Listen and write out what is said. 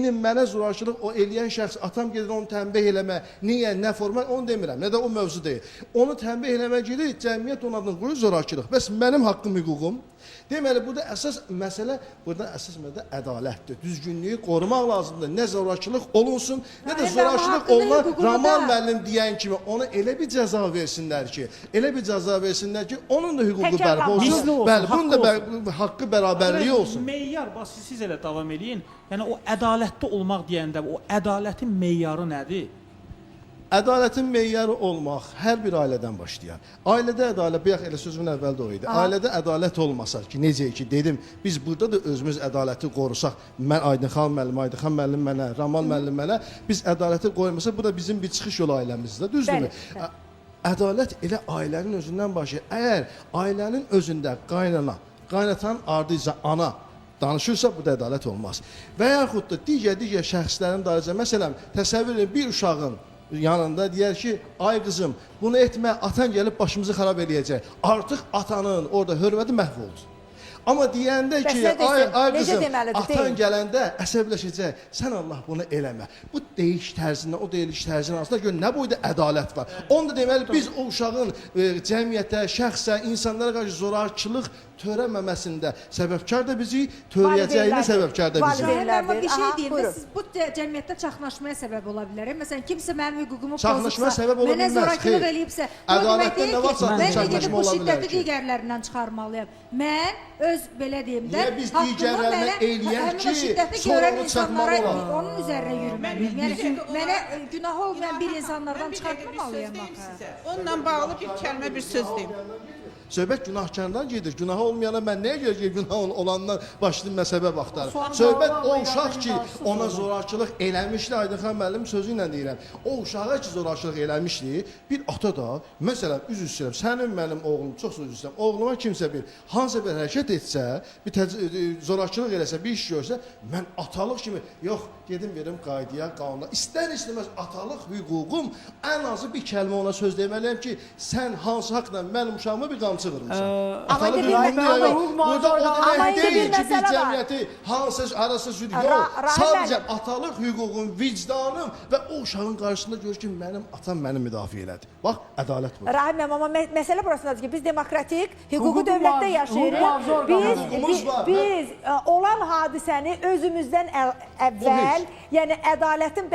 İnin mənə zorakılıq o eləyən şəxs, atam gedir onu tənbih eləmə, niyə, nə forma, onu demirəm, nə də o mövzu deyil. Onu tənbih eləmə gedir, cəmiyyət onun adını qoyur zorakılıq. Bəs mənim haqqım, hüququm? Deməli, burada əsas məsələ, ədalətdir. Düzgünlüyü qorumaq lazımdır. Nə zorakılıq olunsun, nə də zorakılıq olunan Ramal müəllim deyən kimi ona elə bir cəza versinlər ki, onun da hüququ bərpa olsun. Bəli, bunun da haqqı bərabərliyi olsun. Meyyar, siz elə davam eləyin. Yəni, o ədalətli olmaq deyəndə, o ədalətin meyyarı nədir? Ədalətin meyyarı olmaq hər bir ailədən başlayar. Ailədə ədalət, bayaq elə sözümün əvvəldə o idi. Ailədə ədalət olmasa ki, necə ki, dedim, biz burada da özümüz ədaləti qorusaq, mən Aydınxan müəllim mənə, Ramal müəllim mənə, biz ədaləti qoymasaq, bu da bizim bir çıxış yolu ailəmizdə, düzdürmü? Ədalət elə ailənin özündən başlayır. Əgər ailənin özündə qaynana, qaynatan ardıca ana danışırsa, bu da ədalət olmaz. Və yaxud da digər şəxslərin dairəcə, məsələn, təsəvvür edin, bir uşağın yanında deyər ki, ay qızım, bunu etmə, atan gəlib başımızı xarab eləyəcək. Artıq atanın orada hörməti məhv oldu. Amma deyəndə ki, ay qızım, atan gələndə əsəbləşəcək, sən Allah bunu eləmə. Bu deyiş tərzindən, o deyiş tərzindən arasında gör, nə boyda ədalət var. Onu da deməli, biz o uşağın cəmiyyətə, şəxsə, insanlara qarşı zorakılıq törəməməsində səbəbkar da bizi, törəyəcəyində səbəbkar da bizi. Amma bir şey deyim, siz bu cəmiyyətdə çaxnaşmaya səbəb ola bilər. Məsələn, kimsə mənim hüququmu pozubsa, mənə zorakılıq eləyibsə, o demək deyil ki, mən də gedib bu şiddəti digərlərindən çıxarmalıyım. Mən öz, belə deyim də, haqqımı həmin o şiddəti görən insanlara onun üzərinə yürüməliyim. Yəni, mənə günah olmayan bir insanlardan çıxartmamalıyım. Onunla bağlı bir kəlmə, bir söz deyim. Söhbət günahkardan gedir. Günahı olmayana mən nəyə görə ki, günah olandan başlayıb səbəb axtarım. Söhbət o uşaq ki, ona zorakılıq eləmişdi, Aydınxan müəllim sözü ilə deyirəm. O uşağa ki, zorakılıq eləmişdi, bir ata da, məsələn, üzr istəyirəm, sənin mənim oğlum, çox söz istəyirəm, oğluma kimsə bir, hansısa bir hərəkət etsə, bir zorakılıq eləsə, bir iş görsə, mən atalıq kimi, yox, gedim verim qaydaya, qanuna. İstər-istəməz atalıq hüququm, ən azı bir kəlmə ona söz deməliyəm ki, sən hansı haqla mənim uşağıma bir qamçı qırmışsan. Atalıq hüququnda yox. Burada o demək deyil ki, bir cəmiyyəti arası sürü yox. Sadəcə atalıq hüququm, vicdanım və o uşağın qarşısında görür ki, mənim atam məni müdafiə elədi. Bax, ədalət bu. Rahim mənim, amma məsələ burasındadır ki, biz demokratik, hüquqi dövlətdə yaşayırıq. Biz olan hadisəni özümüzdən əvvəl, yəni ədalətin